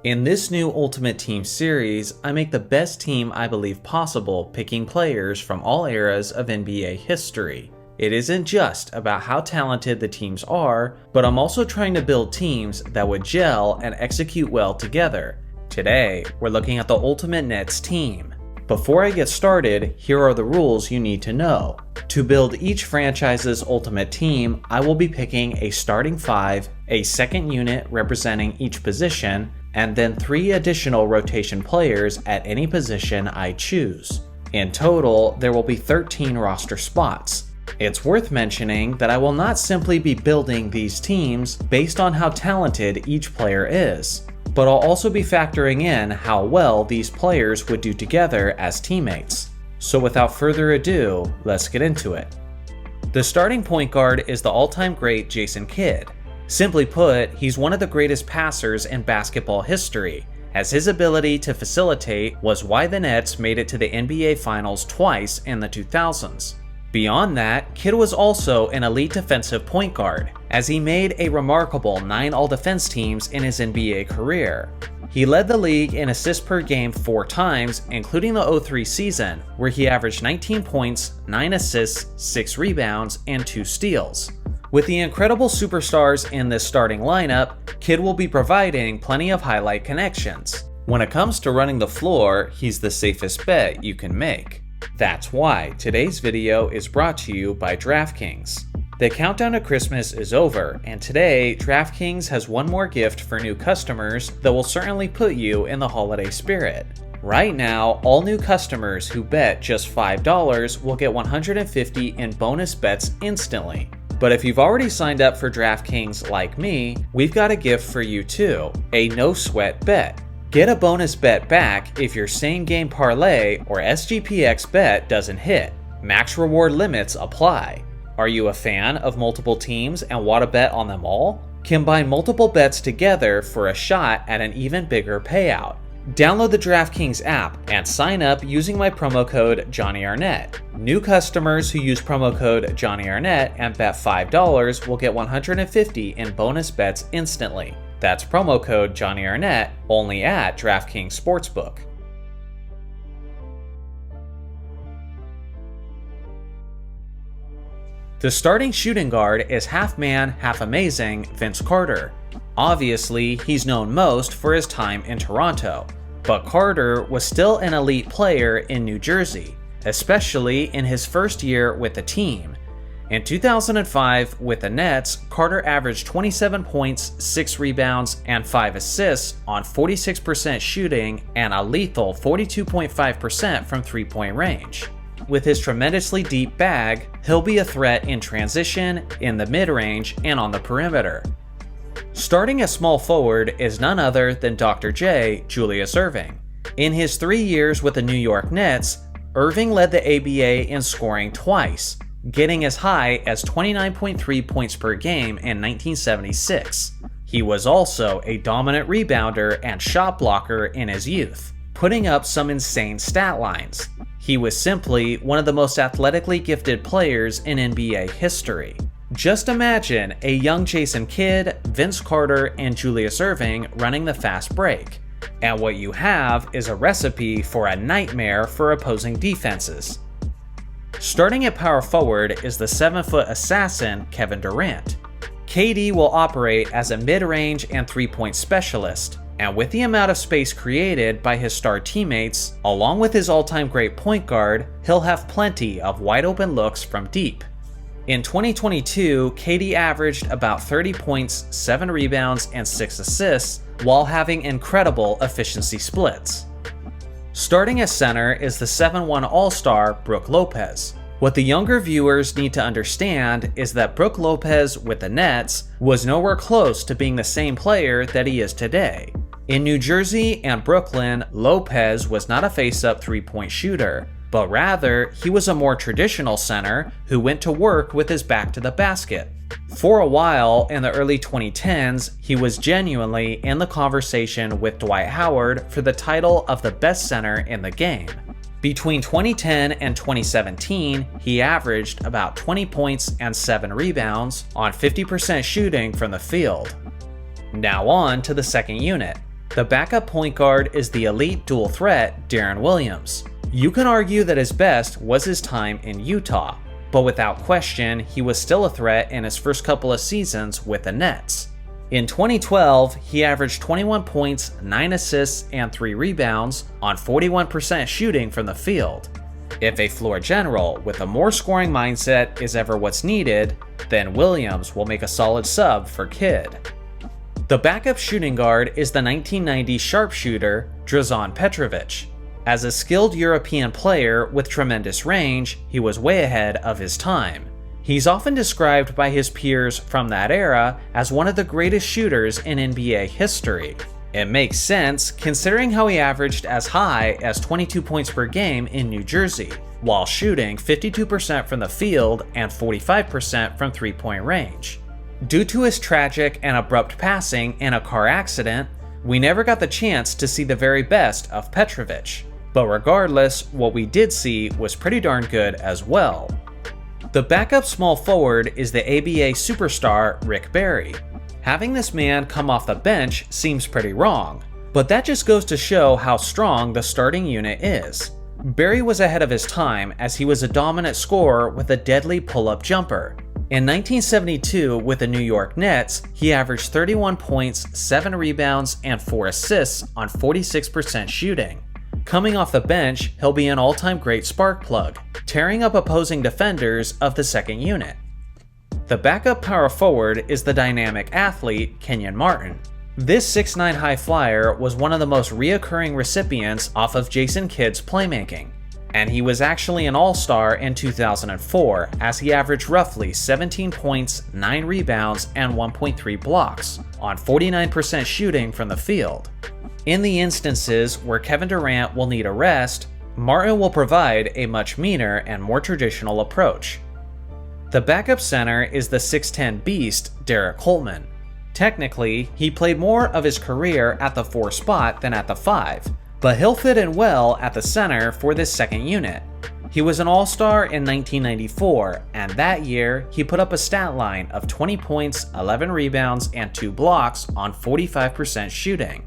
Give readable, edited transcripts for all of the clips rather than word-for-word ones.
In this new Ultimate Team series, I make the best team I believe possible, picking players from all eras of NBA history. It isn't just about how talented the teams are, but I'm also trying to build teams that would gel and execute well together. Today, we're looking at the Ultimate Nets team. Before I get started, here are the rules you need to know. To build each franchise's ultimate team, I will be picking a starting 5, a second unit representing each position, and then 3 additional rotation players at any position I choose. In total, there will be 13 roster spots. It's worth mentioning that I will not simply be building these teams based on how talented each player is, but I'll also be factoring in how well these players would do together as teammates. So without further ado, let's get into it. The starting point guard is the all-time great Jason Kidd. Simply put, he's one of the greatest passers in basketball history, as his ability to facilitate was why the Nets made it to the NBA Finals twice in the 2000s. Beyond that, Kidd was also an elite defensive point guard, as he made a remarkable 9 all-defense teams in his NBA career. He led the league in assists per game 4 times, including the 03 season, where he averaged 19 points, 9 assists, 6 rebounds, and 2 steals. With the incredible superstars in this starting lineup, Kidd will be providing plenty of highlight connections. When it comes to running the floor, he's the safest bet you can make. That's why today's video is brought to you by DraftKings. The countdown to Christmas is over, and today, DraftKings has one more gift for new customers that will certainly put you in the holiday spirit. Right now, all new customers who bet just $5 will get $150 in bonus bets instantly. But if you've already signed up for DraftKings like me, we've got a gift for you too, a no-sweat bet. Get a bonus bet back if your same-game parlay or SGPX bet doesn't hit. Max reward limits apply. Are you a fan of multiple teams and want to bet on them all? Combine multiple bets together for a shot at an even bigger payout. Download the DraftKings app and sign up using my promo code Johnny Arnett. New customers who use promo code Johnny Arnett and bet $5 will get $150 in bonus bets instantly. That's promo code Johnny Arnett only at DraftKings Sportsbook. The starting shooting guard is half man, half amazing Vince Carter. Obviously, he's known most for his time in Toronto, but Carter was still an elite player in New Jersey, especially in his first year with the team. In 2005, with the Nets, Carter averaged 27 points, 6 rebounds, and 5 assists on 46% shooting and a lethal 42.5% from three-point range. With his tremendously deep bag, he'll be a threat in transition, in the mid-range, and on the perimeter. Starting at small forward is none other than Dr. J, Julius Erving. In his 3 years with the New York Nets, Erving led the ABA in scoring twice, getting as high as 29.3 points per game in 1976. He was also a dominant rebounder and shot blocker in his youth, putting up some insane stat lines. He was simply one of the most athletically gifted players in NBA history. Just imagine a young Jason Kidd, Vince Carter, and Julius Erving running the fast break. And what you have is a recipe for a nightmare for opposing defenses. Starting at power forward is the 7-foot assassin Kevin Durant. KD will operate as a mid-range and 3-point specialist, and with the amount of space created by his star teammates, along with his all-time great point guard, he'll have plenty of wide-open looks from deep. In 2022, KD averaged about 30 points, 7 rebounds, and 6 assists, while having incredible efficiency splits. Starting as center is the 7-1 All-Star Brook Lopez. What the younger viewers need to understand is that Brook Lopez with the Nets was nowhere close to being the same player that he is today. In New Jersey and Brooklyn, Lopez was not a face-up 3-point shooter, but rather he was a more traditional center who went to work with his back to the basket. For a while in the early 2010s, he was genuinely in the conversation with Dwight Howard for the title of the best center in the game. Between 2010 and 2017, he averaged about 20 points and 7 rebounds on 50% shooting from the field. Now on to the second unit. The backup point guard is the elite dual threat Deron Williams. You can argue that his best was his time in Utah, but without question, he was still a threat in his first couple of seasons with the Nets. In 2012, he averaged 21 points, 9 assists, and 3 rebounds on 41% shooting from the field. If a floor general with a more scoring mindset is ever what's needed, then Williams will make a solid sub for Kidd. The backup shooting guard is the 1990 sharpshooter Dražen Petrović. As a skilled European player with tremendous range, he was way ahead of his time. He's often described by his peers from that era as one of the greatest shooters in NBA history. It makes sense considering how he averaged as high as 22 points per game in New Jersey, while shooting 52% from the field and 45% from three-point range. Due to his tragic and abrupt passing in a car accident, we never got the chance to see the very best of Petrović. But regardless, what we did see was pretty darn good as well. The backup small forward is the ABA superstar Rick Barry. Having this man come off the bench seems pretty wrong, but that just goes to show how strong the starting unit is. Barry was ahead of his time as he was a dominant scorer with a deadly pull-up jumper. In 1972, with the New York Nets, he averaged 31 points, 7 rebounds, and 4 assists on 46% shooting. Coming off the bench, he'll be an all-time great spark plug, tearing up opposing defenders of the second unit. The backup power forward is the dynamic athlete Kenyon Martin. This 6'9" high flyer was one of the most reoccurring recipients off of Jason Kidd's playmaking. And he was actually an all-star in 2004 as he averaged roughly 17 points, 9 rebounds, and 1.3 blocks on 49% shooting from the field. In the instances where Kevin Durant will need a rest, Martin will provide a much meaner and more traditional approach. The backup center is the 6'10" beast Derek Holtman. Technically, he played more of his career at the 4 spot than at the 5. But he'll fit in well at the center for this second unit. He was an all-star in 1994, and that year he put up a stat line of 20 points, 11 rebounds, and 2 blocks on 45% shooting.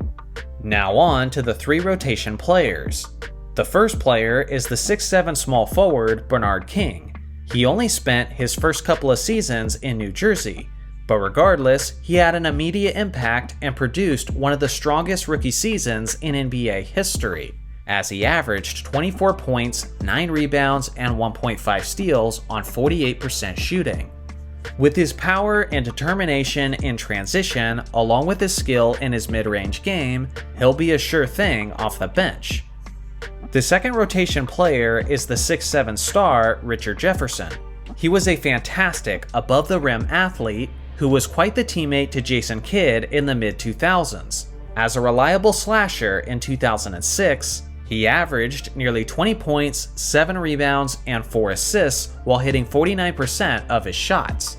Now on to the 3 rotation players. The first player is the 6'7" small forward Bernard King. He only spent his first couple of seasons in New Jersey, but regardless, he had an immediate impact and produced one of the strongest rookie seasons in NBA history, as he averaged 24 points, 9 rebounds, and 1.5 steals on 48% shooting. With his power and determination in transition, along with his skill in his mid-range game, he'll be a sure thing off the bench. The second rotation player is the 6'7" star Richard Jefferson. He was a fantastic above-the-rim athlete who was quite the teammate to Jason Kidd in the mid-2000s. As a reliable slasher in 2006, he averaged nearly 20 points, 7 rebounds, and 4 assists while hitting 49% of his shots.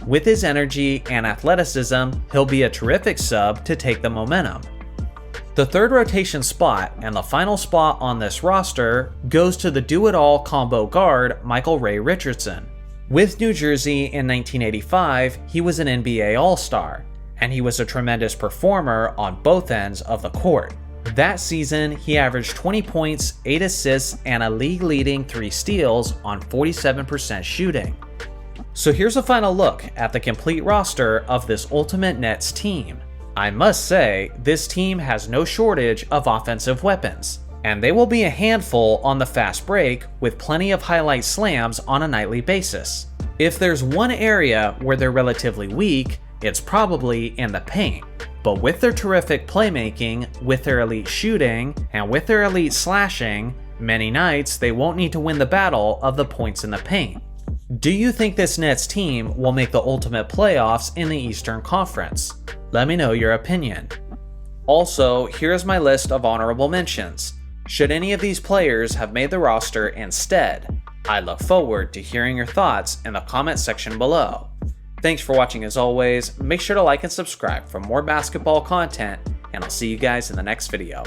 With his energy and athleticism, he'll be a terrific sub to take the momentum. The third rotation spot, and the final spot on this roster, goes to the do-it-all combo guard Michael Ray Richardson. With New Jersey in 1985, he was an NBA All-Star, and he was a tremendous performer on both ends of the court. That season, he averaged 20 points, 8 assists, and a league-leading 3 steals on 47% shooting. So here's a final look at the complete roster of this Ultimate Nets team. I must say, this team has no shortage of offensive weapons, and they will be a handful on the fast break with plenty of highlight slams on a nightly basis. If there's one area where they're relatively weak, it's probably in the paint. But with their terrific playmaking, with their elite shooting, and with their elite slashing, many nights they won't need to win the battle of the points in the paint. Do you think this Nets team will make the ultimate playoffs in the Eastern Conference? Let me know your opinion. Also, here's my list of honorable mentions. Should any of these players have made the roster instead? I look forward to hearing your thoughts in the comment section below. Thanks for watching as always, make sure to like and subscribe for more basketball content, and I'll see you guys in the next video.